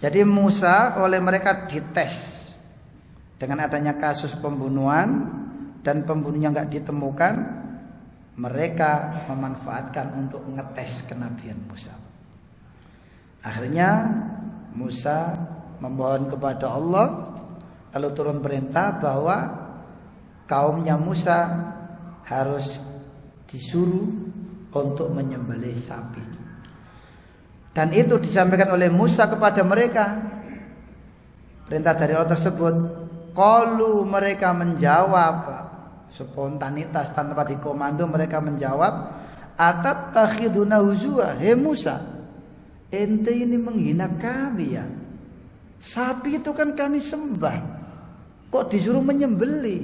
Jadi Musa oleh mereka dites dengan adanya kasus pembunuhan dan pembunuhnya nggak ditemukan, mereka memanfaatkan untuk ngetes kenabian Musa. Akhirnya Musa memohon kepada Allah, lalu turun perintah bahwa kaumnya Musa harus disuruh untuk menyembelih sapi. Dan itu disampaikan oleh Musa kepada mereka. Perintah dari Allah tersebut. Qalu, mereka menjawab, spontanitas tanpa dikomando, mereka menjawab, atattakhiduna huzwa, he Musa, ente ini menghina kami ya. Sapi itu kan kami sembah, kok disuruh menyembelih?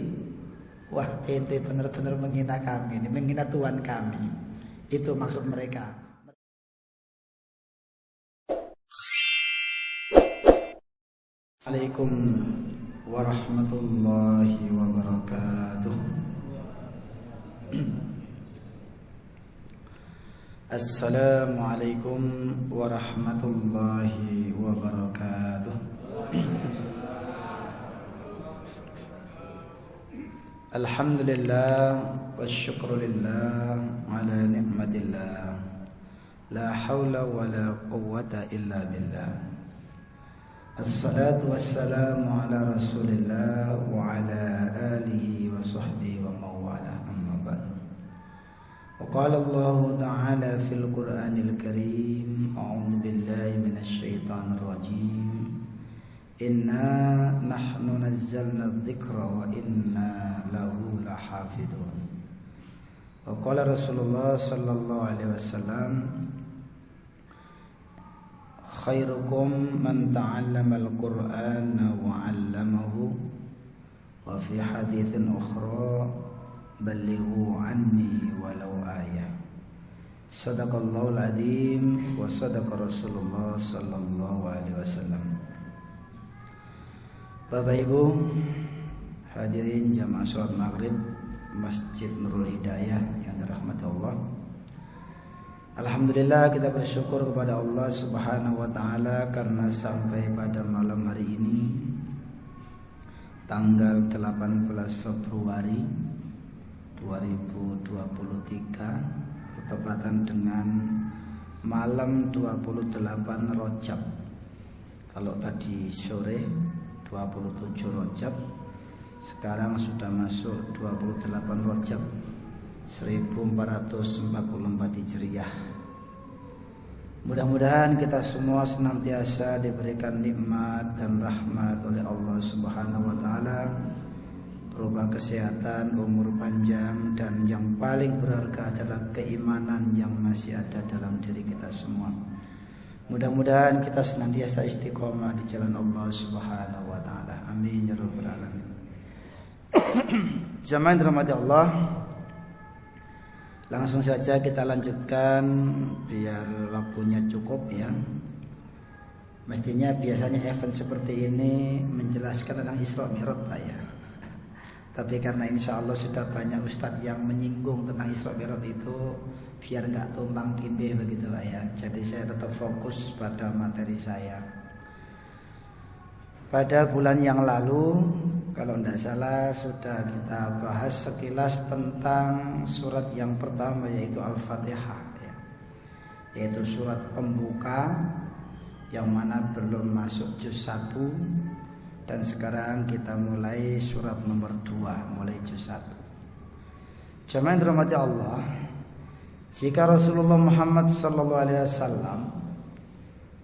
Wah, ente benar-benar menghina kami, ini menghina Tuhan kami. Itu maksud mereka. Assalamualaikum warahmatullahi wabarakatuh. Assalamualaikum warahmatullahi wabarakatuh. Alhamdulillah wassyukrulillah ala ni'matillah. La hawla wa la quwwata illa billah. Assalatu wassalamu ala rasulillah wa ala alihi wa sahbihi wa mawala, amma ba'du. Wa qala Allah ta'ala fil Qur'anil Karim, a'udzu billahi minasy syaithanir rajim. Inna nahnu nazzalna adh-dhikra wa inna lahu lahafidun. Wa qala Rasulullah sallallahu alaihi wasallam, khairukum man ta'allama al-Qur'ana wa 'allamahu, wa fi haditsin ukhra ballighu 'anni walau ayah. Sadaqallahul adzim wa sadaqa Rasulullah sallallahu alaihi wasallam. Bapak Ibu hadirin jamaah salat Maghrib Masjid Nurul Hidayah yang dirahmati Allah. Alhamdulillah, kita bersyukur kepada Allah Subhanahu wa taala karena sampai pada malam hari ini tanggal 18 Februari 2023 bertepatan dengan malam 28 Rajab. Kalau tadi sore 27 Rajab, sekarang sudah masuk 28 Rajab 1444 Hijriah. Mudah-mudahan kita semua senantiasa diberikan nikmat dan rahmat oleh Allah Subhanahu wa taala, berupa kesehatan, umur panjang, dan yang paling berharga adalah keimanan yang masih ada dalam diri kita semua. Mudah-mudahan kita senantiasa istiqomah di jalan Allah Subhanahu wa taala. Amin ya rabbal alamin. Jamaah yang dirahmati Allah, langsung saja kita lanjutkan biar waktunya cukup ya. Mestinya biasanya event seperti ini menjelaskan tentang Isra Mi'raj Pak ya. Tapi karena insya Allah sudah banyak ustadz yang menyinggung tentang Isra Mi'raj itu, biar nggak tumpang tindih begitu Pak ya. Jadi saya tetap fokus pada materi saya. Pada bulan yang lalu, kalau tidak salah, sudah kita bahas sekilas tentang surat yang pertama, yaitu Al-Fatihah ya. Yaitu surat pembuka yang mana belum masuk juz 1. Dan sekarang kita mulai surat nomor 2, mulai juz 1. Jamaah yang dirahmati Allah, jika Rasulullah Muhammad SAW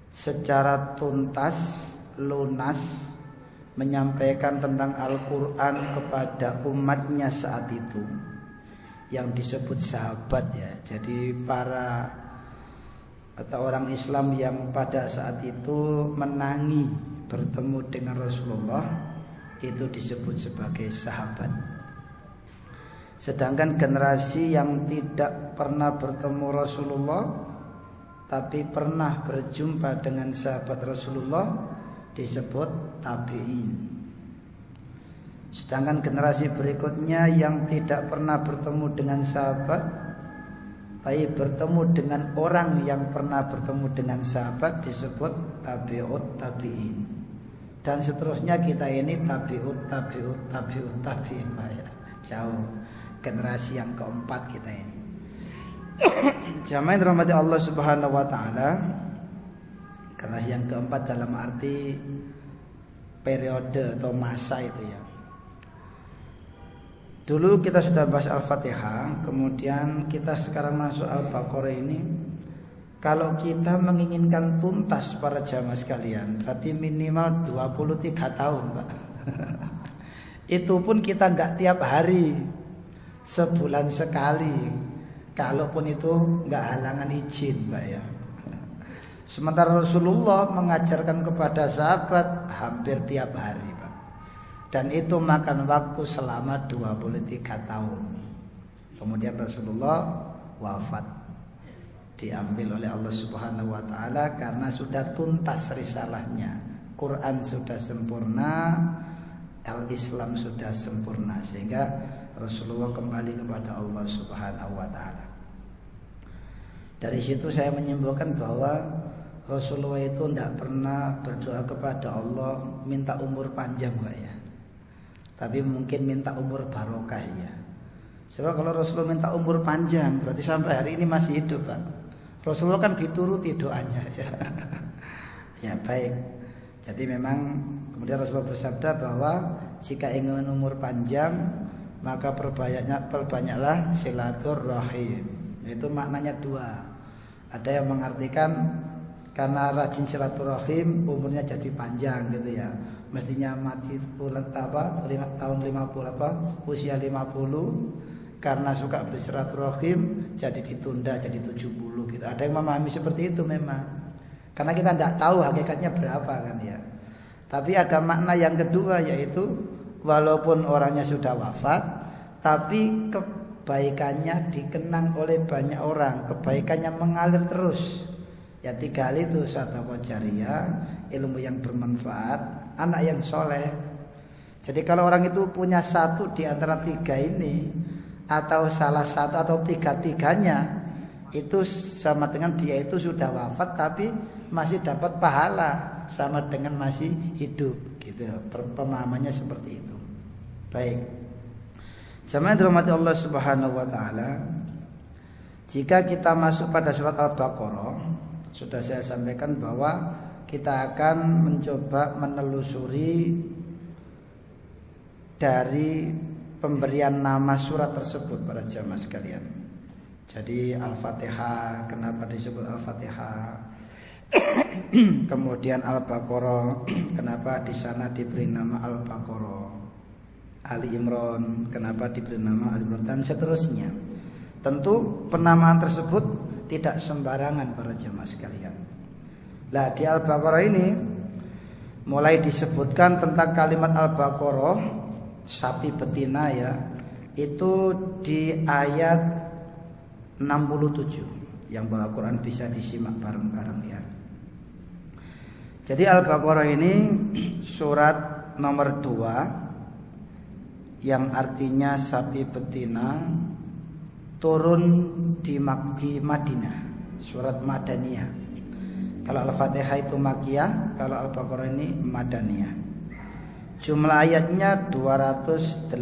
secara tuntas, lunas menyampaikan tentang Al-Quran kepada umatnya saat itu, yang disebut sahabat ya. Jadi para atau orang Islam yang pada saat itu menangi bertemu dengan Rasulullah, itu disebut sebagai sahabat. Sedangkan generasi yang tidak pernah bertemu Rasulullah tapi pernah berjumpa dengan sahabat Rasulullah disebut tabi'in. Sedangkan generasi berikutnya yang tidak pernah bertemu dengan sahabat tapi bertemu dengan orang yang pernah bertemu dengan sahabat disebut tabi'ut tabi'in. Dan seterusnya kita ini tabi'in Pak ya. Jauh, generasi yang keempat kita ini. Jamaah dirahmati Allah Subhanahu wa taala. Generasi yang keempat dalam arti periode atau masa itu ya. Dulu kita sudah bahas Al-Fatihah, kemudian kita sekarang masuk Al-Baqarah ini. Kalau kita menginginkan tuntas para jamaah sekalian, berarti minimal 23 tahun, Pak. Itu pun kita enggak tiap hari, sebulan sekali. Kalaupun itu enggak halangan izin, Pak ya. Sementara Rasulullah mengajarkan kepada sahabat hampir tiap hari, Pak. Dan itu makan waktu selama 23 tahun. Kemudian Rasulullah wafat, diambil oleh Allah Subhanahu wa taala karena sudah tuntas risalahnya. Quran sudah sempurna, Al-Islam sudah sempurna, sehingga Rasulullah kembali kepada Allah Subhanahu wa taala. Dari situ saya menyimpulkan bahwa Rasulullah itu tidak pernah berdoa kepada Allah minta umur panjang, Pak ya. Tapi mungkin minta umur barokah ya. Sebab kalau Rasulullah minta umur panjang berarti sampai hari ini masih hidup, Pak. Rasulullah kan dituruti doanya ya. Ya baik. Jadi memang kemudian Rasulullah bersabda bahwa jika ingin umur panjang maka perbanyaklah silaturrahim. Itu maknanya dua. Ada yang mengartikan karena rajin silaturahim umurnya jadi panjang gitu ya. Mestinya mati tahun 50 usia 50, karena suka bersilaturahim jadi ditunda jadi 70 gitu. Ada yang memahami seperti itu memang. Karena kita tidak tahu hakikatnya berapa kan ya. Tapi ada makna yang kedua, yaitu walaupun orangnya sudah wafat tapi kebaikannya dikenang oleh banyak orang, kebaikannya mengalir terus. Ya 3 hal itu, sedekah jariyah, ilmu yang bermanfaat, anak yang soleh. Jadi kalau orang itu punya satu di antara 3 ini, atau salah satu atau 3-tiganya, itu sama dengan dia itu sudah wafat tapi masih dapat pahala, sama dengan masih hidup gitu. Pemahamannya seperti itu. Baik. Jamaah dirahmati Allah Subhanahu wa taala. Jika kita masuk pada surat Al-Baqarah, sudah saya sampaikan bahwa kita akan mencoba menelusuri dari pemberian nama surat tersebut para jamaah sekalian. Jadi Al-Fatihah, kenapa disebut Al-Fatihah? Kemudian Al-Baqarah, kenapa di sana diberi nama Al-Baqarah? Ali Imran, kenapa diberi nama Ali Imran, dan seterusnya. Tentu penamaan tersebut tidak sembarangan para jamaah sekalian. Nah, di Al-Baqarah ini mulai disebutkan tentang kalimat Al-Baqarah, sapi betina ya. Itu di ayat 67 yang bawa Quran bisa disimak bareng-bareng ya. Jadi Al-Baqarah ini surat nomor 2 yang artinya sapi betina, turun di Madinah, surat Madaniyah. Kalau Al-Fatihah itu Makkiyah, kalau Al-Baqarah ini Madaniyah. Jumlah ayatnya 286.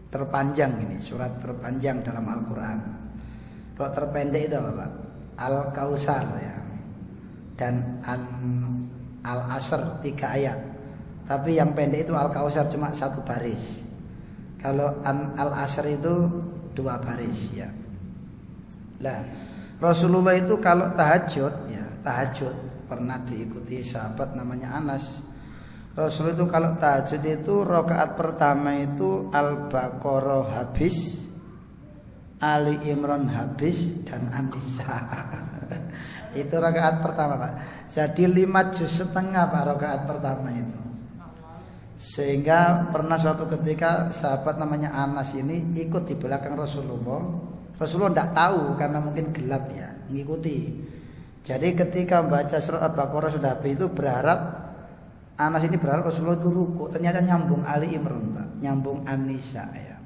Terpanjang ini, surat terpanjang dalam Al-Quran. Kalau terpendek itu apa, Pak? Al-Kausar ya. Dan Al-Asr 3 ayat. Tapi yang pendek itu Al-Kausar cuma 1 baris. Kalau Al-Asr itu 2 baris ya. Lah, Rasulullah itu kalau tahajud ya, tahajud pernah diikuti sahabat namanya Anas. Rasul itu kalau tahajud itu rakaat pertama itu Al-Baqarah habis, Ali Imran habis, dan An-Nisa. Itu rakaat pertama, Pak. Jadi 5 juz setengah Pak rakaat pertama itu. Sehingga pernah suatu ketika sahabat namanya Anas ini ikut di belakang Rasulullah. Rasulullah tidak tahu karena mungkin gelap ya, mengikuti. Jadi ketika membaca surat Al-Baqarah sudah habis itu berharap, Anas ini berharap Rasulullah itu ruku, ternyata nyambung Ali Imran, Pak, nyambung An-Nisa ya.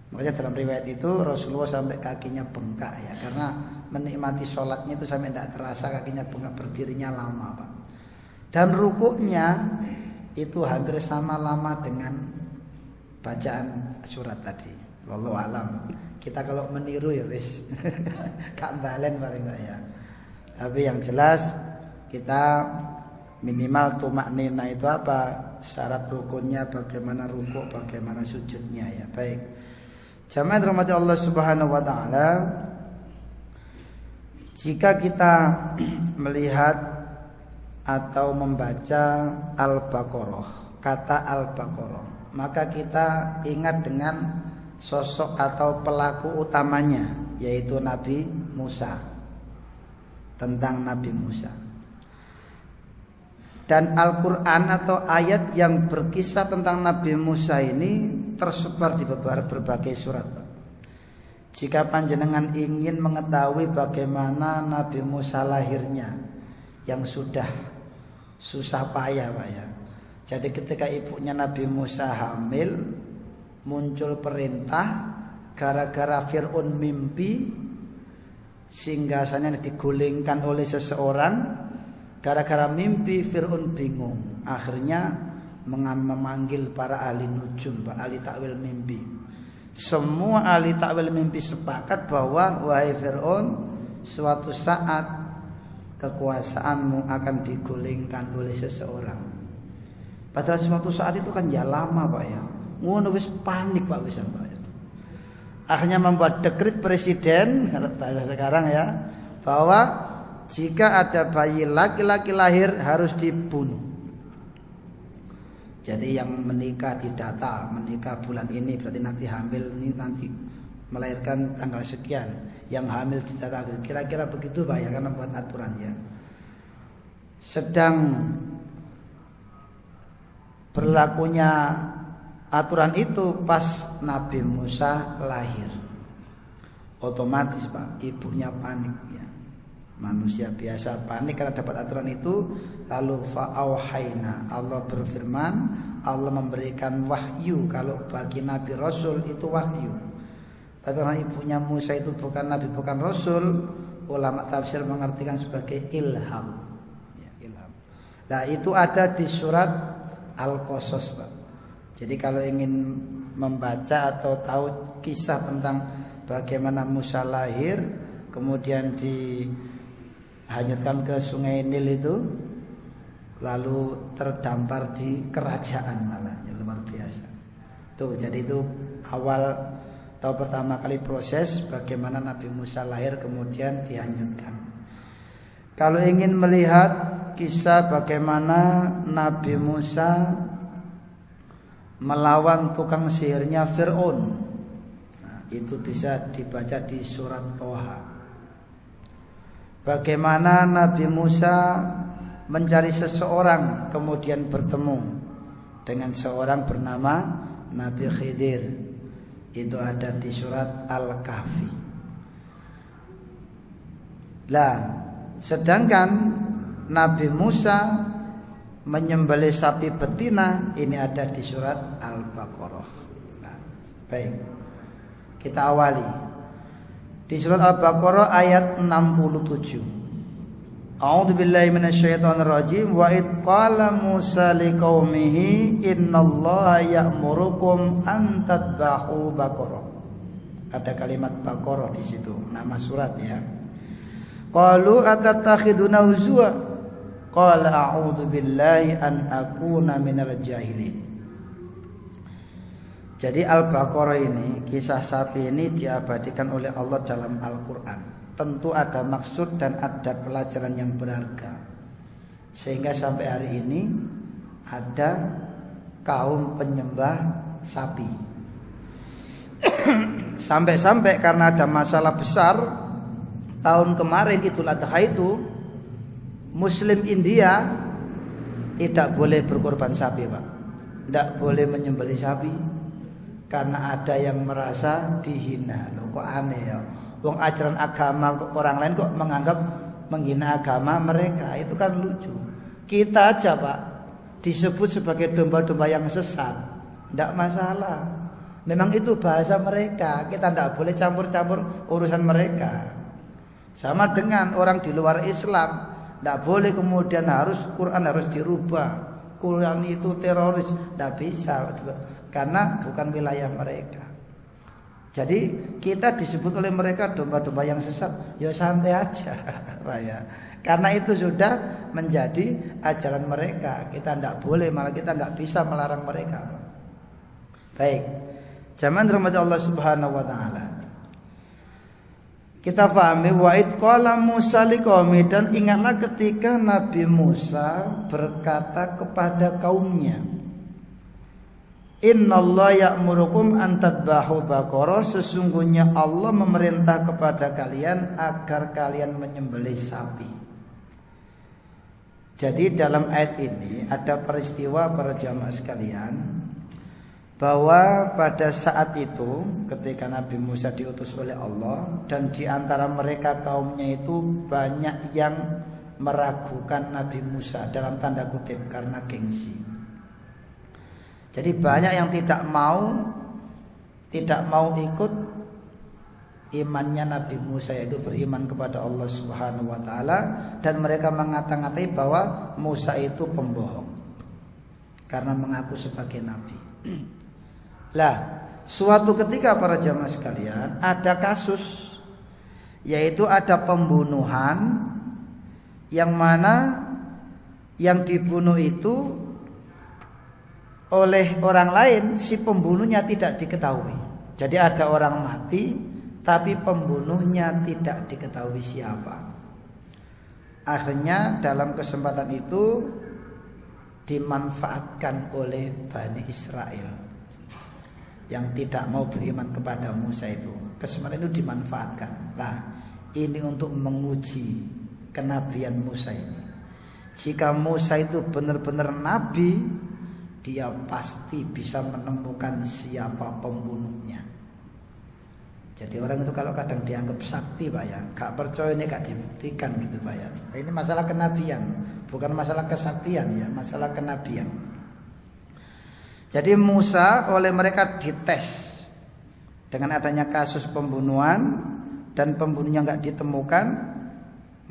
Makanya dalam riwayat itu Rasulullah sampai kakinya bengkak ya, karena menikmati sholatnya itu sampai tidak terasa kakinya bengkak, berdirinya lama Pak. Dan rukuknya itu hampir sama lama dengan bacaan surat tadi. Wallahu alam. Kita kalau meniru ya wis gak balen paling enggak ya. Tapi yang jelas kita minimal tumaknina itu apa? Syarat rukunnya, bagaimana rukuk, bagaimana sujudnya ya. Baik. Jamaah rahmati Allah Subhanahu wa taala, jika kita melihat atau membaca Al-Baqarah, kata Al-Baqarah, maka kita ingat dengan sosok atau pelaku utamanya, yaitu Nabi Musa. Tentang Nabi Musa. Dan Al-Quran atau ayat yang berkisah tentang Nabi Musa ini tersebar di berbagai surat. Jika panjenengan ingin mengetahui bagaimana Nabi Musa lahirnya, yang sudah susah payah Pak ya. Jadi ketika ibunya Nabi Musa hamil, muncul perintah gara-gara Fir'aun mimpi, singgasanya digulingkan oleh seseorang. Gara-gara mimpi Fir'aun bingung, akhirnya memanggil para ahli nujum, ahli takwil mimpi. Semua ahli takwil mimpi sepakat bahwa wahai Fir'aun, suatu saat kekuasaanmu akan digulingkan oleh seseorang. Padahal suatu saat itu kan ya lama Pak ya. Ngono wis panik Pak wis Pak. Akhirnya membuat dekret presiden, bahasa sekarang ya, bahwa jika ada bayi laki-laki lahir harus dibunuh. Jadi yang menikah didata, menikah bulan ini berarti nanti hamil, ini nanti melahirkan tanggal sekian, yang hamil didata. Kira-kira begitu Pak ya, karena buat aturan ya. Sedang berlakunya aturan itu pas Nabi Musa lahir, otomatis Pak ibunya panik ya. Manusia biasa panik karena dapat aturan itu. Lalu fa'auhayna, Allah berfirman, Allah memberikan wahyu. Kalau bagi Nabi Rasul itu wahyu, tapi karena ibunya Musa itu bukan Nabi, bukan Rasul, ulama tafsir mengartikan sebagai ilham ya, ilham. Nah itu ada di surat Al-Qasas Pak. Jadi kalau ingin membaca atau tahu kisah tentang bagaimana Musa lahir, kemudian dihanyutkan ke sungai Nil itu, lalu terdampar di kerajaan, malah ya, luar biasa. Tuh, jadi itu awal atau pertama kali proses bagaimana Nabi Musa lahir kemudian dihanyutkan. Kalau ingin melihat kisah bagaimana Nabi Musa melawan tukang sihirnya Fir'aun, nah, itu bisa dibaca di surat Toha. Bagaimana Nabi Musa mencari seseorang kemudian bertemu dengan seorang bernama Nabi Khidir, itu ada di surat Al-Kahfi. Lah, sedangkan Nabi Musa menyembelih sapi betina, ini ada di surat Al-Baqarah. Nah, baik, kita awali di surat Al-Baqarah ayat 67. A'udzu billahi minasyaitonir rajim. Wa id qala Musa liqaumihi innallaha ya'murukum an tadbahu baqarah. Ada kalimat Baqarah di situ, nama surat ya. Qalu atatakhiduna huzwa. Qala a'udzu billahi an akuna minal jahilin. Jadi Al-Baqarah ini, kisah sapi ini diabadikan oleh Allah dalam Al-Qur'an. Tentu ada maksud dan ada pelajaran yang berharga, sehingga sampai hari ini ada kaum penyembah sapi. Sampai-sampai karena ada masalah besar tahun kemarin Idul Adha itu, Muslim India tidak boleh berkorban sapi Pak, tidak boleh menyembelih sapi karena ada yang merasa dihina. Loh, kok aneh ya, wong ajaran agama orang lain kok menganggap menghina agama mereka, itu kan lucu. Kita aja Pak disebut sebagai domba-domba yang sesat, tidak masalah. Memang itu bahasa mereka, kita tidak boleh campur-campur urusan mereka. Sama dengan orang di luar Islam, tidak boleh kemudian Quran harus dirubah, Quran itu teroris, tidak bisa, karena bukan wilayah mereka. Jadi kita disebut oleh mereka domba-domba yang sesat, ya santai aja, Pak ya. Karena itu sudah menjadi ajaran mereka. Kita tidak boleh, malah kita nggak bisa melarang mereka, Pak. Baik, zaman rahmat Allah Subhanahu Wa Taala. Kita pahami wa'id qala Musa liqaumi, dan ingatlah ketika Nabi Musa berkata kepada kaumnya, Innallaha ya'murukum an tadbahu baqarah, sesungguhnya Allah memerintah kepada kalian agar kalian menyembelih sapi. Jadi dalam ayat ini ada peristiwa para jamaah sekalian, bahwa pada saat itu ketika Nabi Musa diutus oleh Allah, dan di antara mereka kaumnya itu banyak yang meragukan Nabi Musa dalam tanda kutip karena gengsi. Jadi banyak yang tidak mau ikut imannya Nabi Musa, yaitu beriman kepada Allah Subhanahu Wa Taala, dan mereka mengata-ngatai bahwa Musa itu pembohong karena mengaku sebagai nabi. Lah, suatu ketika para jamaah sekalian ada kasus, yaitu ada pembunuhan yang mana yang dibunuh itu oleh orang lain, si pembunuhnya tidak diketahui. Jadi ada orang mati tapi pembunuhnya tidak diketahui siapa. Akhirnya dalam kesempatan itu dimanfaatkan oleh Bani Israel yang tidak mau beriman kepada Musa itu. Kesempatan itu dimanfaatkan. Nah, ini untuk menguji kenabian Musa ini. Jika Musa itu benar-benar nabi, dia pasti bisa menemukan siapa pembunuhnya. Jadi orang itu kalau kadang dianggap sakti, Pak ya, gak percaya ini gak dibuktikan gitu, Pak ya. Ini masalah kenabian, bukan masalah kesaktian ya, masalah kenabian. Jadi Musa oleh mereka dites dengan adanya kasus pembunuhan, dan pembunuhnya gak ditemukan,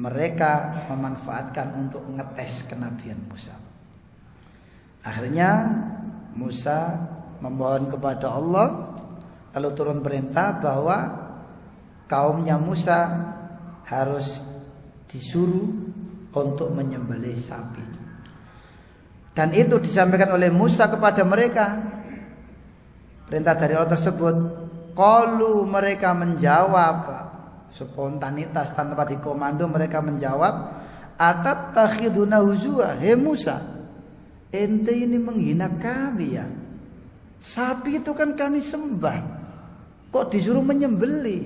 mereka memanfaatkan untuk ngetes kenabian Musa. Akhirnya Musa memohon kepada Allah, lalu turun perintah bahwa kaumnya Musa harus disuruh untuk menyembelih sapi. Dan itu disampaikan oleh Musa kepada mereka. Perintah dari Allah tersebut, qalu, mereka menjawab, spontanitas tanpa dikomando, mereka menjawab, atattakhiduna huzwa, he Musa, ente ini menghina kami ya. Sapi itu kan kami sembah, kok disuruh menyembelih?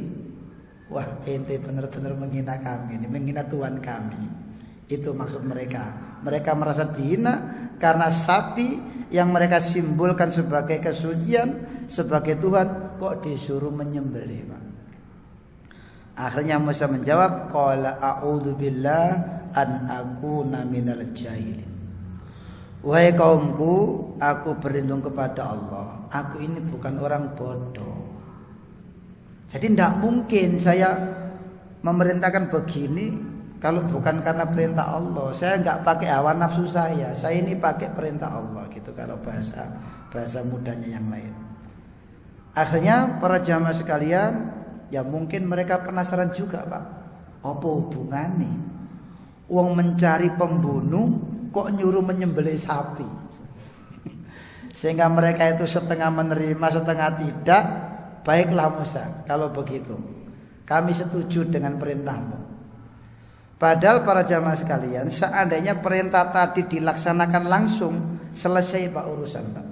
Wah, ente benar-benar menghina kami, ini menghina Tuhan kami. Itu maksud mereka. Mereka merasa dihina karena sapi yang mereka simbolkan sebagai kesucian, sebagai Tuhan, kok disuruh menyembelih, Pak. Akhirnya Musa menjawab, qala a'udzu billah an akuna minal jahilin. Wahai kaumku, aku berlindung kepada Allah, aku ini bukan orang bodoh. Jadi tidak mungkin saya memerintahkan begini kalau bukan karena perintah Allah. Saya nggak pakai hawa nafsu saya ini pakai perintah Allah gitu, kalau bahasa mudahnya yang lain. Akhirnya para jamaah sekalian, ya mungkin mereka penasaran juga, Pak, apa hubungannya wong mencari pembunuh kok nyuruh menyembelih sapi? Sehingga mereka itu setengah menerima setengah tidak. Baiklah Musa, kalau begitu kami setuju dengan perintahmu. Padahal para jamaah sekalian, seandainya perintah tadi dilaksanakan langsung, selesai Pak urusan, Pak.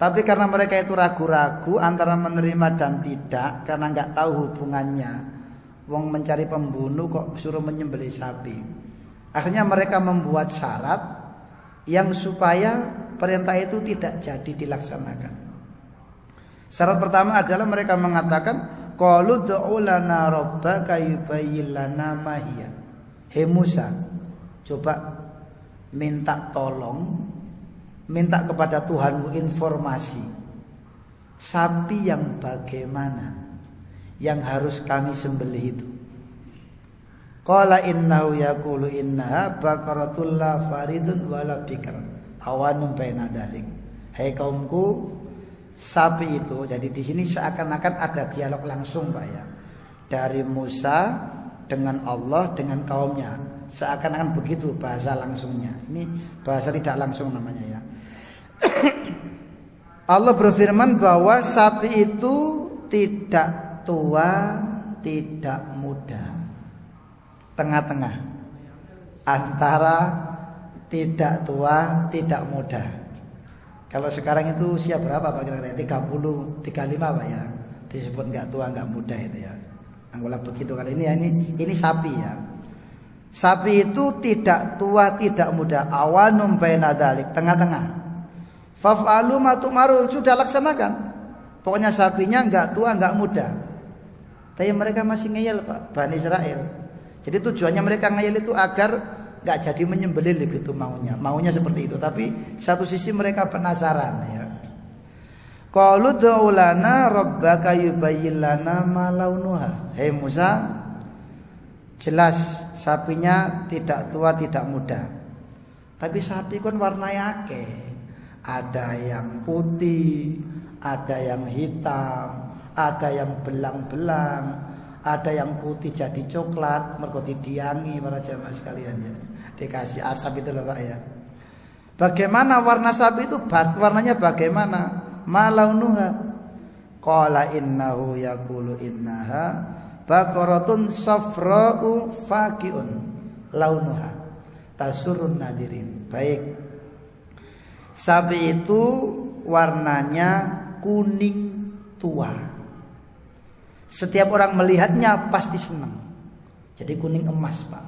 Tapi karena mereka itu ragu-ragu antara menerima dan tidak, karena nggak tahu hubungannya, wong mencari pembunuh kok suruh menyembelih sapi. Akhirnya mereka membuat syarat yang supaya perintah itu tidak jadi dilaksanakan. Syarat pertama adalah mereka mengatakan, qalu du'u lana rabbaka yubayyin lana ma hiya. Hei Musa, coba minta tolong, minta kepada Tuhanmu informasi sapi yang bagaimana yang harus kami sembelih itu? Qala innahu yaqulu innaha baqaratul la faridun wala bikr awanum baina dzalik. Hai kaumku, sapi itu, jadi di sini seakan-akan ada dialog langsung Pak ya, dari Musa dengan Allah dengan kaumnya, seakan-akan begitu bahasa langsungnya. Ini bahasa tidak langsung namanya ya. Allah berfirman bahwa sapi itu tidak tua, tidak muda, tengah-tengah antara tidak tua, tidak muda. Kalau sekarang itu usia berapa Pak kira-kira? 30, 35 Pak ya. Disebut enggak tua, enggak muda itu ya. Anggaplah begitu. Kalau ini ya, ini sapi ya. Sapi itu tidak tua, tidak muda, awanum baina dzalik, tengah-tengah. Faf'alu ma tu'marun, sudah laksanakan. Pokoknya sapinya enggak tua, enggak muda. Tapi mereka masih ngeyel Pak, Bani Israel. Jadi tujuannya mereka ngeyel itu agar nggak jadi menyembelih gitu maunya seperti itu. Tapi satu sisi mereka penasaran ya. Qalu ud'u lana rabbaka yubayyin lana ma launuha. Hei Musa, jelas sapinya tidak tua tidak muda. Tapi sapi kan warnanya akeh. Ada yang putih, ada yang hitam, ada yang belang-belang, ada yang putih jadi coklat, mergo didiangi para jamaah sekalian ya. Dikasih asap itu loh Pak ya. Bagaimana warna sapi itu? Warnanya bagaimana? Malaunuha. Qala innahu yaqulu innaha baqaratun safra'u faqiun launuha tasurrun nadirin. Baik. Sapi itu warnanya kuning tua. Setiap orang melihatnya pasti senang. Jadi kuning emas Pak.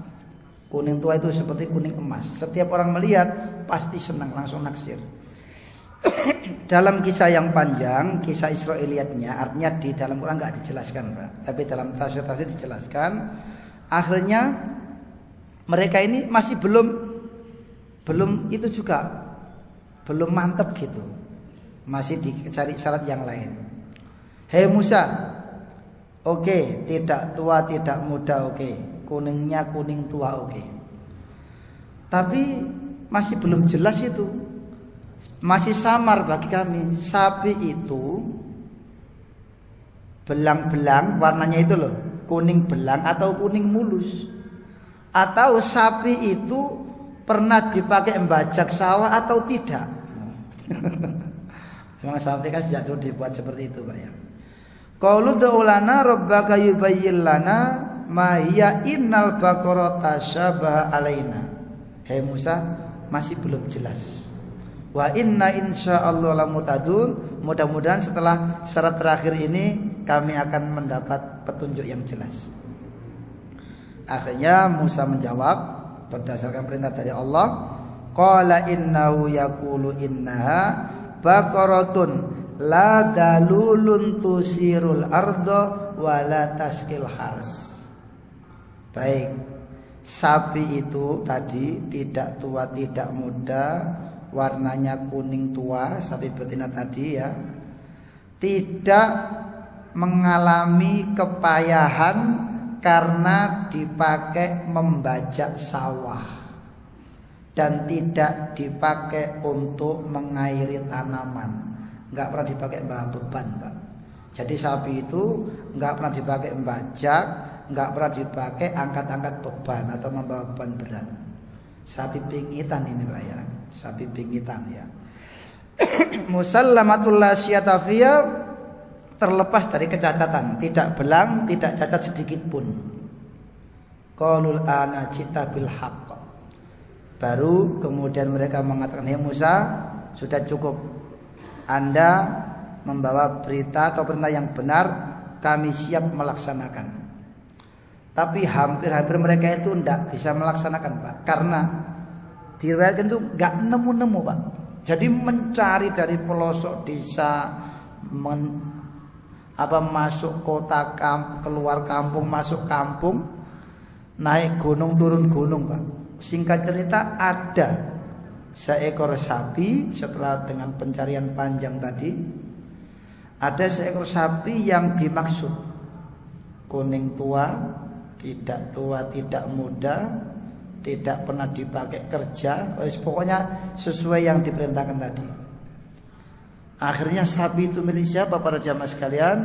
Kuning tua itu seperti kuning emas. Setiap orang melihat pasti senang, langsung naksir. Dalam kisah yang panjang, kisah Israiliyatnya, artinya di dalam Quran nggak dijelaskan Pak, tapi dalam tafsir dijelaskan. Akhirnya mereka ini masih belum itu juga belum mantap gitu, masih dicari syarat yang lain. Hei Musa, oke, tidak tua tidak muda, oke. Kuningnya kuning tua, oke. Tapi masih belum jelas itu. Masih samar bagi kami. Sapi itu belang-belang warnanya itu loh, kuning belang atau kuning mulus. Atau sapi itu pernah dipakai membajak sawah atau tidak. Memang sapi kan sejak dulu dibuat seperti itu Pak ya. Qalu ud'u lana rabbaka yubayyin lana ma hiya innal baqarata syabaha alaina. Hei Musa, masih belum jelas. Wa inna insyaallah lamutadun. Mudah-mudahan setelah syarat terakhir ini kami akan mendapat petunjuk yang jelas. Akhirnya Musa menjawab berdasarkan perintah dari Allah. Qala innahu yaqulu innaha baqaratun la dalulun tusirul ardo wala taskil hars. Baik, sapi itu tadi tidak tua tidak muda, warnanya kuning tua, sapi betina tadi ya, tidak mengalami kepayahan karena dipakai membajak sawah dan tidak dipakai untuk mengairi tanaman. Enggak pernah dipakai membawa beban Pak. Jadi sapi itu enggak pernah dipakai membajak, enggak pernah dipakai angkat-angkat beban atau membawa beban berat. Sapi pingitan ini Pak ya. Sapi pingitan ya. Musallamatul la syatafiyya, terlepas dari kecacatan, tidak belang, tidak cacat sedikit pun. Qalul ana cita bil haqq. Baru kemudian mereka mengatakan, "Hei Musa, sudah cukup. Anda membawa berita atau perintah yang benar, kami siap melaksanakan." Tapi hampir-hampir mereka itu tidak bisa melaksanakan Pak, karena diriwayatkan itu nggak nemu-nemu Pak. Jadi mencari dari pelosok desa, masuk kota, keluar kampung, masuk kampung, naik gunung, turun gunung Pak. Singkat cerita, ada seekor sapi setelah dengan pencarian panjang tadi, Ada seekor sapi yang dimaksud kuning tua, tidak muda, tidak pernah dipakai kerja, pokoknya sesuai yang diperintahkan tadi. Akhirnya sapi itu milik siapa para jamaah sekalian?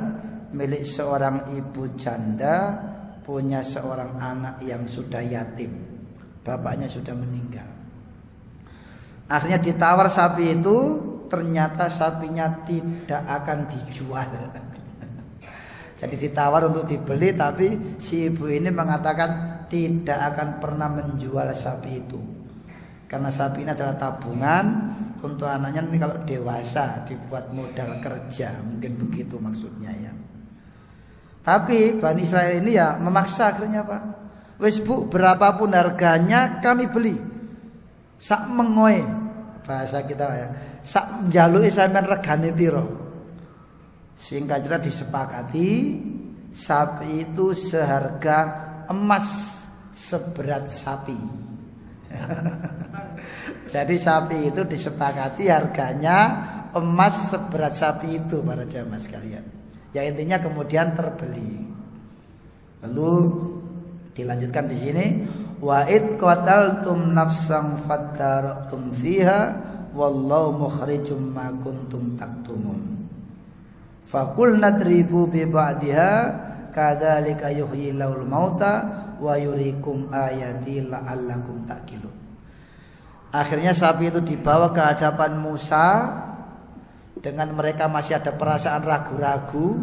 Milik seorang ibu janda, punya seorang anak yang sudah yatim, bapaknya sudah meninggal. Akhirnya ditawar sapi itu, ternyata sapinya tidak akan dijual. Jadi ditawar untuk dibeli, tapi si ibu ini mengatakan tidak akan pernah menjual sapi itu, karena sapi ini adalah tabungan untuk anaknya nanti kalau dewasa dibuat modal kerja, mungkin begitu maksudnya ya. Tapi Bani Israil ini ya memaksa, akhirnya Pak, wes bu, berapapun harganya kami beli. Sak mengoe, bahasa kita ya, sak jaluke sampean regane piro. Singkat cerita disepakati sapi itu seharga emas seberat sapi. Jadi sapi itu disepakati harganya emas seberat sapi itu para jamaah sekalian. Ya intinya kemudian terbeli. Lalu dilanjutkan di sini, wa id qataltum nafsan fattaratum fiha wallahu mukhrijum ma kuntum taktumun. Faqul nadribu bi ba'diha kadzalika yuhyilul mauta wa yurikum ayati la'allakum taqilun. Akhirnya sapi itu dibawa ke hadapan Musa. Dengan mereka masih ada perasaan ragu-ragu.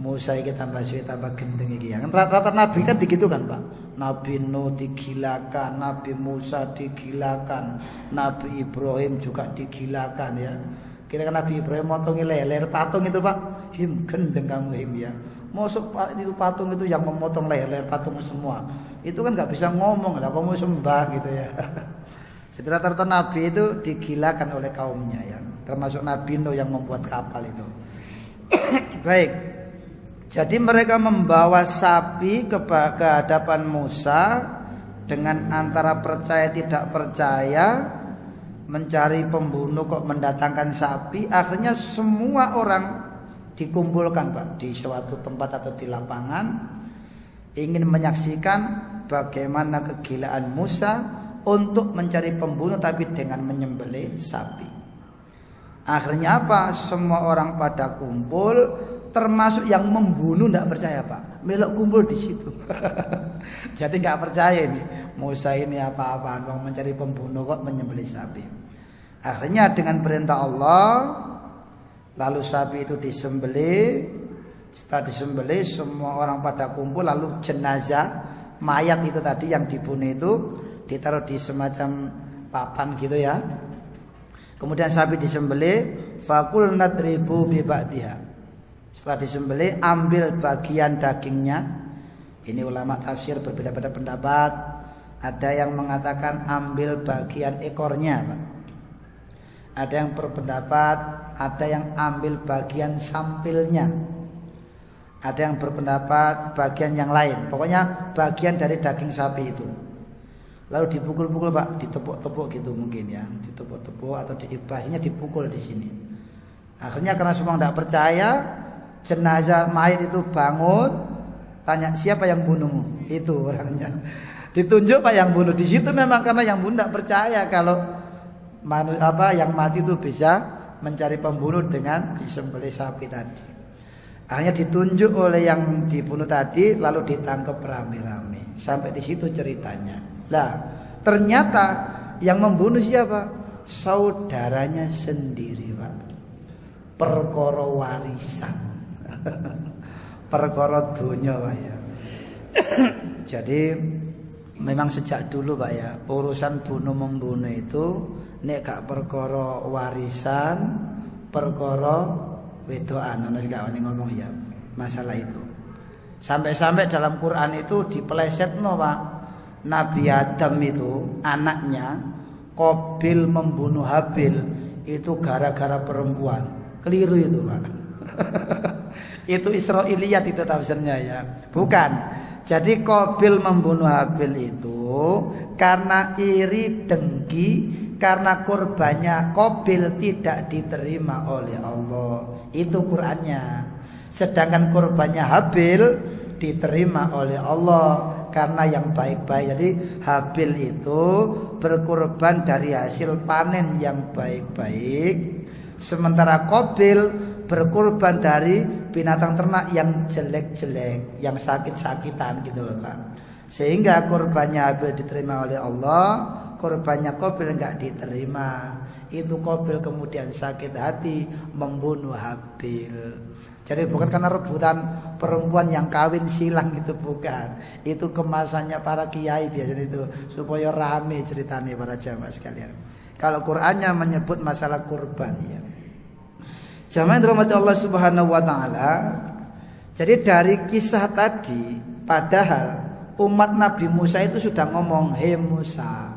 Musa ini tambah suwe tambah gendeng iki. Rata-rata nabi kan begitu kan, Pak. Nabi Nuh digilakan, Nabi Musa digilakan, Nabi Ibrahim juga digilakan ya. Kira kan Nabi Ibrahim motongi leher patung itu, Pak. Him gendeng kamu him ya. Masuk itu patung itu yang memotong leher patung semua. Itu kan enggak bisa ngomong lah, kamu sembah gitu ya. Jadi rata-rata nabi itu digilakan oleh kaumnya ya. Termasuk Nabi Nuh yang membuat kapal itu. Baik. Jadi mereka membawa sapi ke hadapan Musa dengan antara percaya tidak percaya, mencari pembunuh kok mendatangkan sapi. Akhirnya semua orang dikumpulkan Pak di suatu tempat atau di lapangan, ingin menyaksikan bagaimana kegilaan Musa untuk mencari pembunuh tapi dengan menyembelih sapi. Akhirnya apa? Semua orang pada kumpul, termasuk yang membunuh tidak percaya Pak. Melok kumpul di situ. Jadi nggak percaya ini Musa ini apa-apaan, mau mencari pembunuh kok menyembelih sapi. Akhirnya dengan perintah Allah, lalu sapi itu disembelih. Setelah disembelih, semua orang pada kumpul, lalu jenazah mayat itu tadi yang dibunuh itu ditaruh di semacam papan gitu ya. Kemudian sapi disembelih, fakul nadribu bi ba'diha. Setelah disembelih, ambil bagian dagingnya. Ini ulama tafsir berbeda-beda pendapat. Ada yang mengatakan ambil bagian ekornya, Pak. Ada yang berpendapat ada yang ambil bagian sampilnya. Ada yang berpendapat bagian yang lain. Pokoknya bagian dari daging sapi itu. Lalu dipukul-pukul Pak, ditepuk-tepuk gitu mungkin ya, ditepuk-tepuk atau bahasanya dipukul di sini. Akhirnya karena semua tidak percaya, jenazah mayat itu bangun, tanya siapa yang bunuhmu? Itu orangnya. Ditunjuk Pak yang bunuh. Di situ memang karena yang bunuh tidak percaya kalau yang mati itu bisa mencari pembunuh dengan disembelih sapi tadi. Akhirnya ditunjuk oleh yang dibunuh tadi, lalu ditangkap rame-rame. Sampai di situ ceritanya. Lah, ternyata yang membunuh siapa? Saudaranya sendiri, Pak. Perkara warisan. Perkara dunya, Pak ya. Jadi memang sejak dulu, Pak ya, urusan bunuh-membunuh itu nek gak perkara warisan, perkara wedoan, ana sing gak wani ngomong ya masalah itu. Sampai-sampai dalam Quran itu dipelesetno, Pak. Nabi Adam itu anaknya Qabil membunuh Habil itu gara-gara perempuan. Keliru itu, Pak. Itu Israiliyat itu tafsirnya ya. Bukan. Jadi Qabil membunuh Habil itu karena iri dengki, karena kurbannya Qabil tidak diterima oleh Allah. Itu Qur'annya. Sedangkan kurbannya Habil diterima oleh Allah karena yang baik-baik. Jadi Habil itu berkurban dari hasil panen yang baik-baik, sementara Qabil berkurban dari binatang ternak yang jelek-jelek, yang sakit-sakitan gitu loh Pak. Sehingga kurbannya Habil diterima oleh Allah, kurbannya Qabil enggak diterima. Itu Qabil kemudian sakit hati membunuh Habil. Jadi bukan karena rebutan perempuan yang kawin silang, itu bukan. Itu kemasannya para kiai biasanya itu supaya rame ceritanya para jamaah sekalian. Kalau Qur'annya menyebut masalah kurban ya. Jamaah dirahmati Allah Subhanahu wa taala. Jadi dari kisah tadi, padahal umat Nabi Musa itu sudah ngomong, "Hei Musa,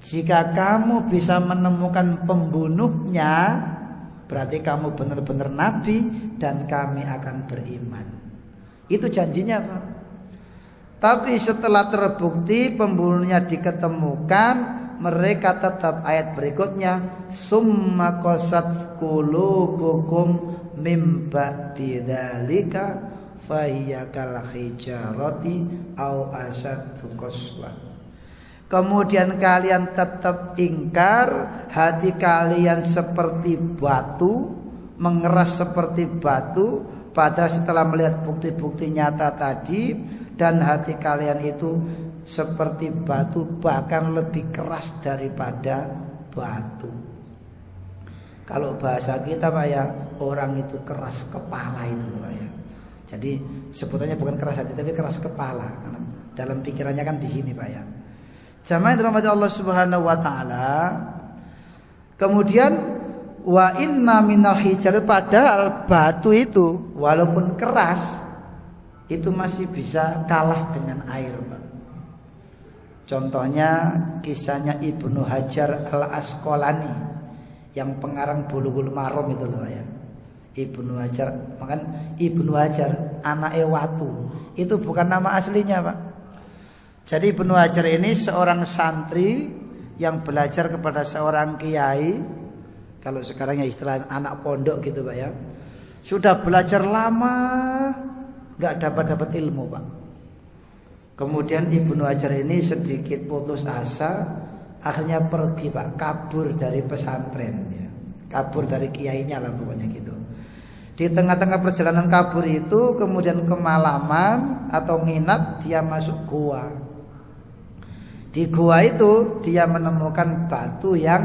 jika kamu bisa menemukan pembunuhnya, berarti kamu benar-benar nabi dan kami akan beriman." Itu janjinya Pak. Tapi setelah terbukti pembunuhnya diketemukan, mereka tetap ayat berikutnya, summa qasat qulubukum mim ba'di dzalika fahiya kal hijarati au asaddu qaswa. Kemudian kalian tetap ingkar, hati kalian seperti batu, mengeras seperti batu, padahal setelah melihat bukti-bukti nyata tadi, dan hati kalian itu seperti batu, bahkan lebih keras daripada batu. Kalau bahasa kita Pak ya, orang itu keras kepala itu Pak ya. Jadi sebutannya bukan keras hati tapi keras kepala. Dalam pikirannya kan di sini Pak ya. Jamaah dirahmati Allah Subhanahu wa taala. Kemudian wa inna minal hijar, padahal batu itu walaupun keras itu masih bisa kalah dengan air Pak. Contohnya kisahnya Ibnu Hajar Al-Asqalani yang pengarang Bulughul Maram itu loh ya. Ibnu Hajar, makan Ibnu Hajar anake watu. Itu bukan nama aslinya Pak. Jadi Ibnu Hajar ini seorang santri yang belajar kepada seorang kiai. Kalau sekarang ya istilah anak pondok gitu Pak ya. Sudah belajar lama enggak dapat ilmu Pak. Kemudian Ibnu Hajar ini sedikit putus asa, akhirnya pergi Pak, kabur dari pesantren ya. Kabur dari kiainya lah pokoknya gitu. Di tengah-tengah perjalanan kabur itu kemudian kemalaman atau nginap, dia masuk gua. Di gua itu dia menemukan batu yang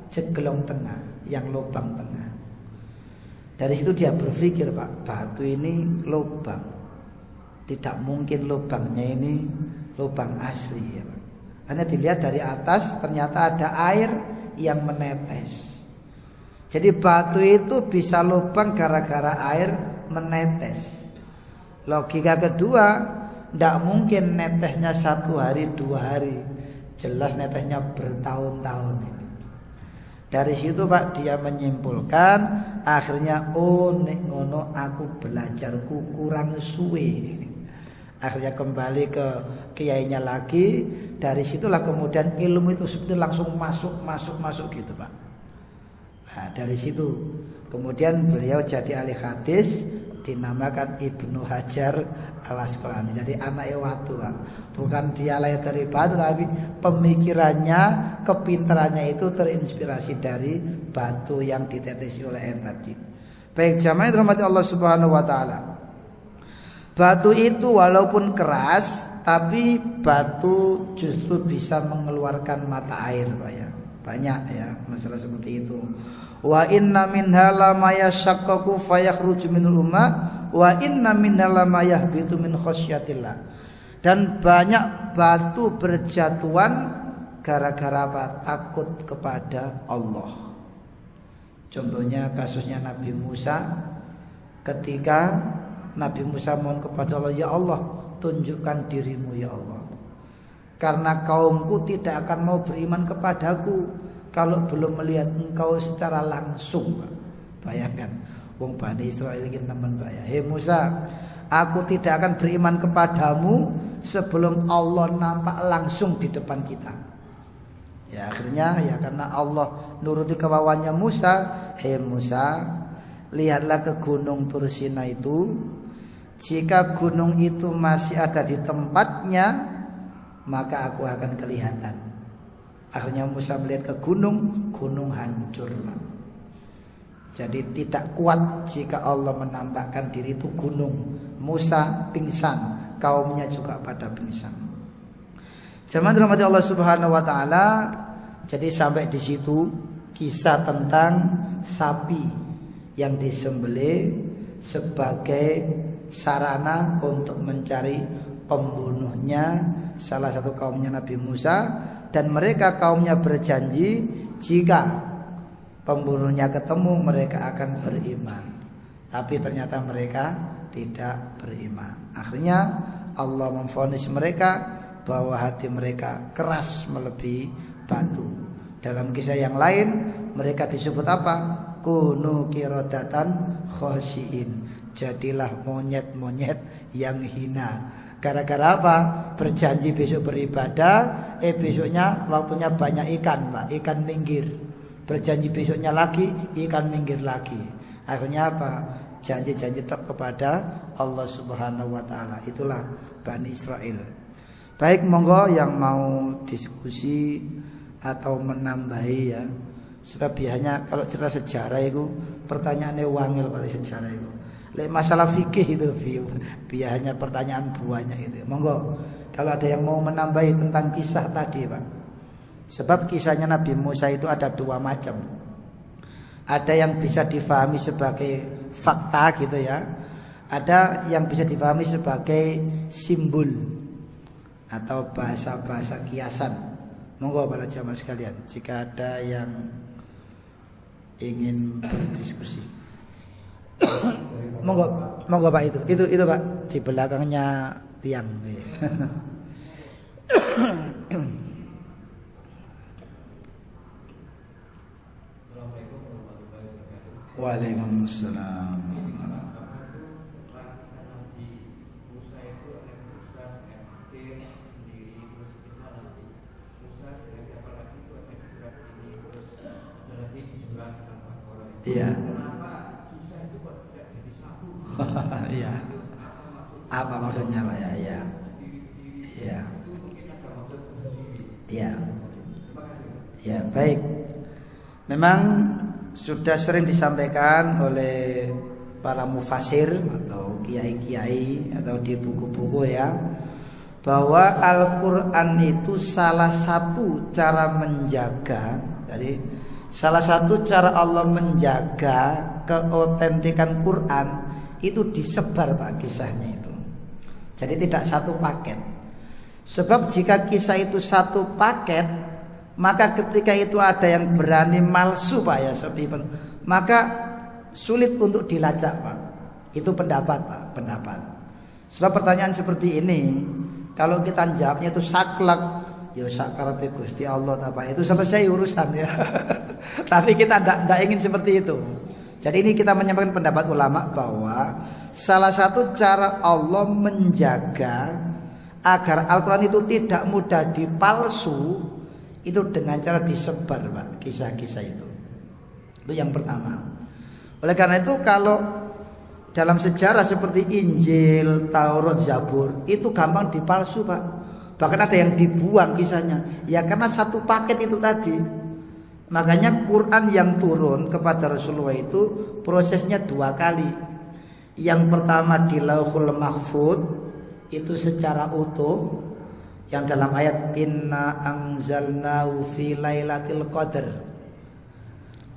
jeglong tengah, yang lubang tengah. Dari situ dia berpikir Pak, batu ini lubang. Tidak mungkin lubangnya ini lubang asli ya Pak. Hanya dilihat dari atas ternyata ada air yang menetes. Jadi batu itu bisa lubang gara-gara air menetes. Logika kedua, tidak mungkin netesnya 1 hari 2 hari. Jelas netesnya bertahun-tahun ini. Dari situ Pak dia menyimpulkan, akhirnya nek ngono aku belajarku kurang suwe. Akhirnya kembali ke kiainya lagi. Dari situlah kemudian ilmu itu seperti langsung masuk gitu Pak. Nah dari situ kemudian beliau jadi ahli hadis, dinamakan Ibnu Hajar Al-Asqalani. Jadi anaknya watu Pak. Bukan dia lahir dari batu, tapi pemikirannya, kepintarannya itu terinspirasi dari batu yang ditetesi oleh air tadi. Baik jamaah dirahmati Allah Subhanahu wa taala. Batu itu walaupun keras, tapi batu justru bisa mengeluarkan mata air Pak ya. Banyak ya masalah seperti itu. Wa inna minha lama yashaqqaqu fayakhruju minul ma wa inna minha lama yahbitu min khasyatillah. Dan banyak batu berjatuhan gara-gara apa? Takut kepada Allah. Contohnya kasusnya Nabi Musa, ketika Nabi Musa mohon kepada Allah, ya Allah tunjukkan dirimu ya Allah, karena kaumku tidak akan mau beriman kepadaku kalau belum melihat engkau secara langsung. Bayangkan Wong Bani Israil iki nemen bahaya. Hei Musa, aku tidak akan beriman kepadamu sebelum Allah nampak langsung di depan kita. Ya akhirnya ya karena Allah nuruti kemauannya Musa. Hei Musa, lihatlah ke gunung Tursina itu. Jika gunung itu masih ada di tempatnya, maka aku akan kelihatan. Akhirnya Musa melihat ke gunung, gunung hancur. Jadi tidak kuat jika Allah menampakkan diri itu gunung. Musa pingsan, kaumnya juga pada pingsan. Jemaah dirahmati Allah Subhanahu wa taala. Jadi sampai di situ kisah tentang sapi yang disembelih sebagai sarana untuk mencari pembunuhnya, salah satu kaumnya Nabi Musa, dan mereka kaumnya berjanji jika pembunuhnya ketemu mereka akan beriman. Tapi ternyata mereka tidak beriman. Akhirnya Allah memvonis mereka bahwa hati mereka keras melebihi batu. Dalam kisah yang lain mereka disebut apa? Kunu qiradatan khasiin. Jadilah monyet-monyet yang hina. Gara-gara apa? Berjanji besok beribadah, besoknya waktunya banyak ikan, Pak. Ikan minggir. Berjanji besoknya lagi, ikan minggir lagi. Akhirnya apa? Janji-janji tok kepada Allah Subhanahu wa taala. Itulah Bani Israil. Baik, monggo yang mau diskusi atau menambahi ya. Sebab biasanya kalau cerita sejarah itu pertanyaannya wangil pada sejarah itu. Lek masalah fikih itu biasanya pertanyaan banyak itu. Monggo kalau ada yang mau menambahi tentang kisah tadi, Pak. Sebab kisahnya Nabi Musa itu ada dua macam. Ada yang bisa difahami sebagai fakta gitu ya. Ada yang bisa difahami sebagai simbol atau bahasa-bahasa kiasan. Monggo para jamaah sekalian, jika ada yang ingin berdiskusi. Monggo Pak, itu Pak di belakangnya tiang. Waalaikumsalam. Iya. Iya. Apa maksudnya Pak ya? Iya. Iya. Iya. Ya, baik. Memang sudah sering disampaikan oleh para mufasir atau kiai-kiai atau di buku-buku ya, bahwa Al-Quran itu salah satu cara menjaga. Jadi salah satu cara Allah menjaga keotentikan Quran itu disebar Pak kisahnya itu. Jadi tidak satu paket. Sebab jika kisah itu satu paket, maka ketika itu ada yang berani malsu Pak ya, maka sulit untuk dilacak Pak. Itu pendapat Pak, pendapat. Sebab pertanyaan seperti ini kalau kita jawabnya itu saklek, ya sakarabe Gusti Allah apa itu selesai urusan ya. Tapi kita tidak ingin seperti itu. Jadi ini kita menyampaikan pendapat ulama bahwa salah satu cara Allah menjaga agar Al-Quran itu tidak mudah dipalsu itu dengan cara disebar Pak, kisah-kisah itu. Itu yang pertama. Oleh karena itu kalau dalam sejarah seperti Injil, Taurat, Zabur itu gampang dipalsu Pak. Bahkan ada yang dibuang kisahnya. Ya karena satu paket itu tadi. Makanya Quran yang turun kepada Rasulullah itu prosesnya dua kali. Yang pertama di Lauhul Mahfuz itu secara utuh, yang dalam ayat inna anzalnahu fi lailatul qadar.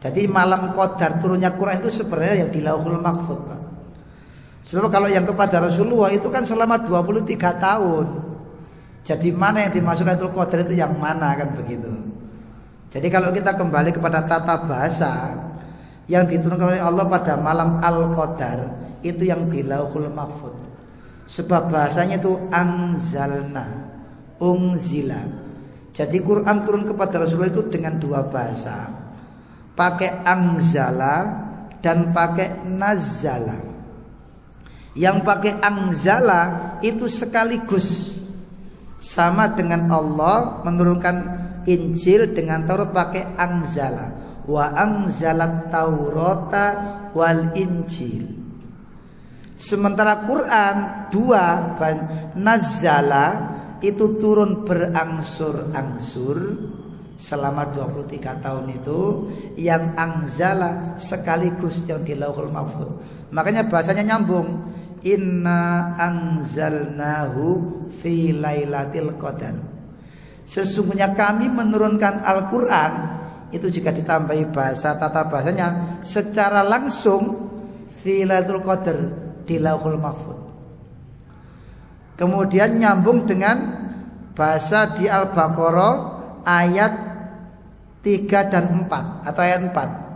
Jadi malam qadar turunnya Quran itu sebenarnya yang di Lauhul Mahfuz Pak. Sebab kalau yang kepada Rasulullah itu kan selama 23 tahun. Jadi mana yang dimasukkan Lailatul Qadar itu yang mana kan begitu. Jadi kalau kita kembali kepada tata bahasa yang diturunkan oleh Allah pada malam Al-Qadar itu yang di Lauhul Mahfuz. Sebab bahasanya itu anzalna, unzila. Jadi Quran turun kepada Rasulullah itu dengan dua bahasa. Pakai anzala dan pakai nazzala. Yang pakai anzala itu sekaligus sama dengan Allah menurunkan Injil dengan Taurat pakai anzala. Wa anzalat Taurata wal Injil. Sementara Quran dua, nazzala itu turun berangsur-angsur selama 23 tahun itu, yang anzala sekaligus yang di Lauhul Mahfuz. Makanya bahasanya nyambung. Inna anzalnahu fi lailatul qadar. Sesungguhnya kami menurunkan Al-Quran, itu jika ditambahi bahasa tata bahasanya secara langsung fi lailatul qadar di Lauhul Mahfuz. Kemudian nyambung dengan bahasa di Al-Baqarah ayat 3 dan 4 atau ayat 4.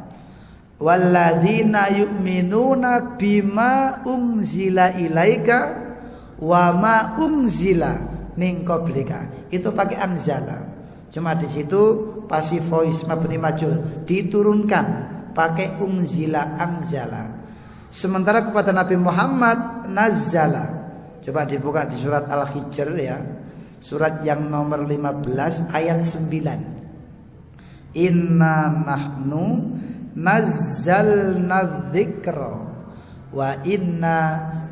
Walladzina yu'minuna bima unzila ilaika wa ma unzila min qablika. Itu pakai anzala. Cuma di situ pasif voice mabni majhul diturunkan pakai unzila anzala. Sementara kepada Nabi Muhammad nazzala. Coba dibuka di surat Al-Hijr ya. Surat yang nomor 15 ayat 9. Inna nahnu nazzalna dzikra wa inna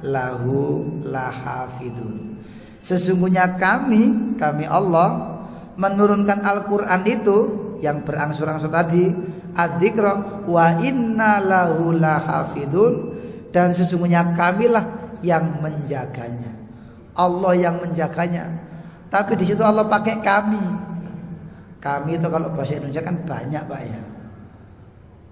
lahu lahafidun. Sesungguhnya kami Allah menurunkan Al-Quran itu yang berangsur-angsur tadi, adzikra wa inna lahu lahafidun, dan sesungguhnya kamilah yang menjaganya. Allah yang menjaganya. Tapi di situ Allah pakai kami. Kami itu kalau bahasa Indonesia kan banyak Pak ya.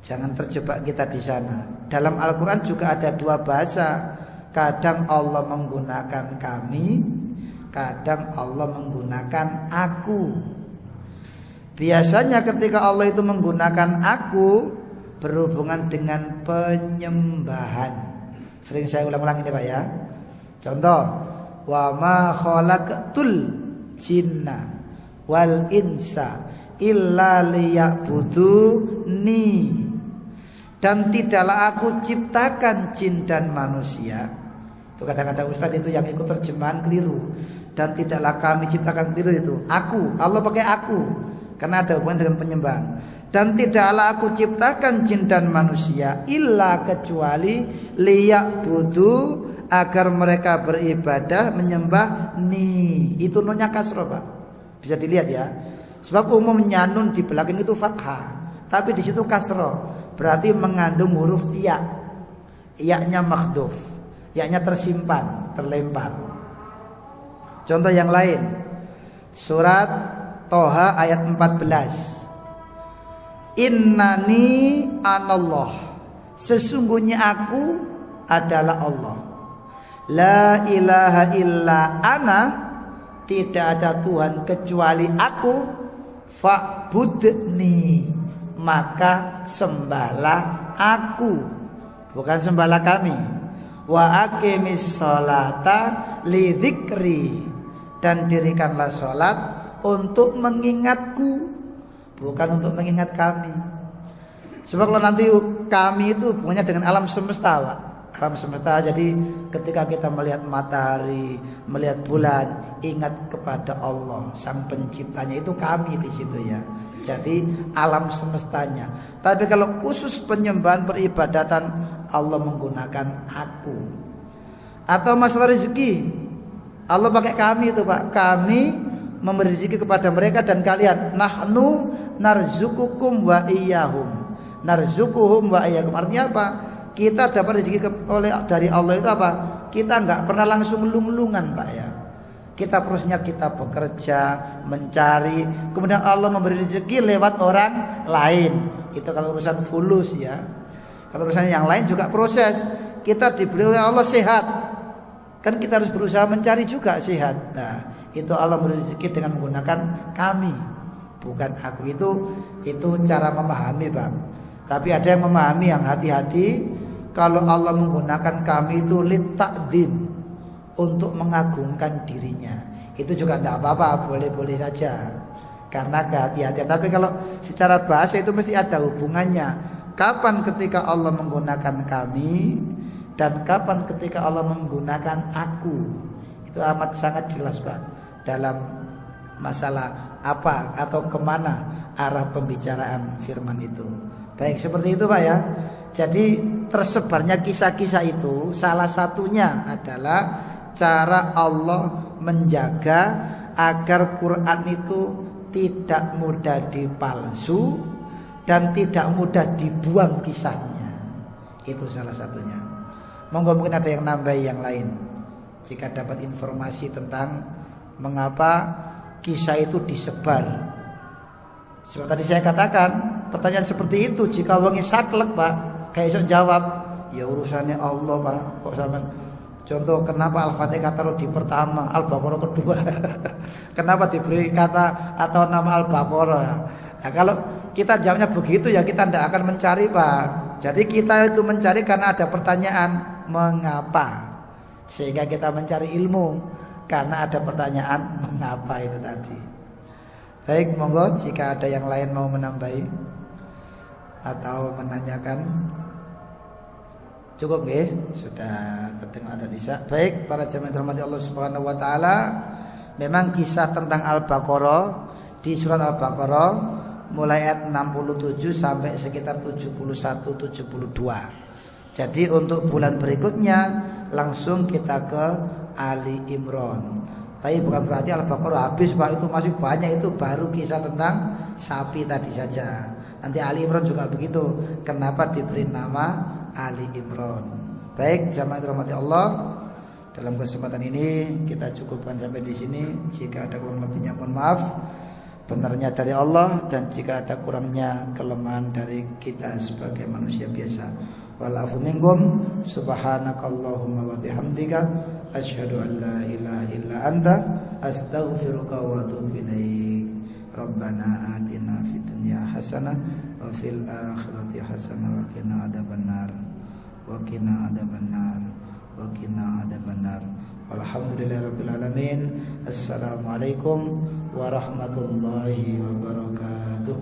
Jangan terjebak kita di sana. Dalam Al-Quran juga ada dua bahasa. Kadang Allah menggunakan kami, kadang Allah menggunakan aku. Biasanya ketika Allah itu menggunakan aku berhubungan dengan penyembahan. Sering saya ulang-ulang ini Pak ya. Contoh, wa ma khalaqtul jinna wal insa illa liya'buduni. Dan tidaklah aku ciptakan jin dan manusia. Itu kadang-kadang Ustadz itu yang ikut terjemahan keliru. Dan tidaklah kami ciptakan keliru itu. Aku, Allah pakai aku karena ada hubungan dengan penyembahan. Dan tidaklah aku ciptakan jin dan manusia illa kecuali liya'budu, agar mereka beribadah menyembah ni. Itu nunnya kasroh Pak. Bisa dilihat ya. Sebab umumnya nun di belakang itu fathah, tapi di situ kasroh, berarti mengandung huruf ya. Ya-nya makhduf, ya-nya tersimpan, terlempar. Contoh yang lain, surat Toha ayat 14. Innani anallah, sesungguhnya aku adalah Allah. La ilaha illa ana, tidak ada Tuhan kecuali aku. Fa'budni, maka sembahlah aku, bukan sembahlah kami. Wa aqimis sholata lidzikri, dan dirikanlah sholat untuk mengingatku, bukan untuk mengingat kami. Sebab kalau nanti kami itu hubungannya dengan alam semesta Pak. Alam semesta, jadi ketika kita melihat matahari, melihat bulan, ingat kepada Allah sang penciptanya, itu kami di situ ya. Jadi alam semestanya. Tapi kalau khusus penyembahan peribadatan, Allah menggunakan aku. Atau masalah rezeki, Allah pakai kami itu Pak. Kami memberi rezeki kepada mereka dan kalian. Nahnu narzukukum wa iyyahum. Narzukuhum wa iyyakum, artinya apa? Kita dapat rezeki dari Allah itu apa? Kita enggak pernah langsung melung-melungan Pak ya. Kita prosesnya kita bekerja, mencari, kemudian Allah memberi rezeki lewat orang lain. Itu kalau urusan fulus ya. Kalau urusan yang lain juga proses. Kita diberi oleh Allah sehat, kan kita harus berusaha mencari juga sehat. Nah, itu Allah memberi rezeki dengan menggunakan kami, bukan aku. Itu cara memahami Pak. Tapi ada yang memahami yang hati-hati, kalau Allah menggunakan kami itu lit takdim, untuk mengagungkan dirinya. Itu juga tidak apa-apa, boleh-boleh saja, karena kehati-hatian. Tapi kalau secara bahasa itu mesti ada hubungannya. kapan ketika Allah menggunakan kami dan kapan ketika Allah menggunakan aku. Itu amat sangat jelas Pak dalam masalah apa atau kemana arah pembicaraan firman itu. Baik, seperti itu Pak ya. Jadi tersebarnya kisah-kisah itu salah satunya adalah cara Allah menjaga agar Quran itu tidak mudah dipalsu dan tidak mudah dibuang kisahnya. Itu salah satunya. Monggo mungkin ada yang nambahi yang lain. Jika dapat informasi tentang mengapa kisah itu disebar. Seperti tadi saya katakan, pertanyaan seperti itu jika wengi saklek Pak, kayak iso jawab, ya urusannya Allah Pak. Kok sampean contoh kenapa Al-Fatihah taruh di pertama, Al-Baqarah kedua? Kenapa diberi kata atau nama Al-Baqarah? Nah, kalau kita jawabnya begitu ya kita tidak akan mencari Pak. Jadi kita itu mencari karena ada pertanyaan mengapa, sehingga kita mencari ilmu karena ada pertanyaan mengapa itu tadi. Baik, monggo jika ada yang lain mau menambahi atau menanyakan. Cukup nggih? Sudah terdengar ada isya. Baik, para jemaah dirahmati Allah Subhanahu wa taala, memang kisah tentang Al-Baqarah di surat Al-Baqarah mulai ayat 67 sampai sekitar 71-72. Jadi untuk bulan berikutnya langsung kita ke Ali Imran. Tapi bukan berarti Al-Baqarah habis Pak, itu masih banyak, itu baru kisah tentang sapi tadi saja. Nanti Ali Imran juga begitu. Kenapa diberi nama Ali Imran? Baik, jamaah dirahmati Allah, dalam kesempatan ini kita cukupkan sampai di sini. Jika ada kurang lebihnya mohon maaf. Benarnya dari Allah, dan jika ada kurangnya kelemahan dari kita sebagai manusia biasa. Walafu minkum, subhanakallahumma wa bihamdika, asyhadu an la ilaha illa anta, astaghfiruka wa atubu ilaik. Rabbana atina fid dunya hasanah wa fil akhirati hasanah wa qina adzabannar. Wa qina adzabannar. Wa qina adzabannar. Walhamdulillahirabbil alamin. Assalamualaikum warahmatullahi wabarakatuh.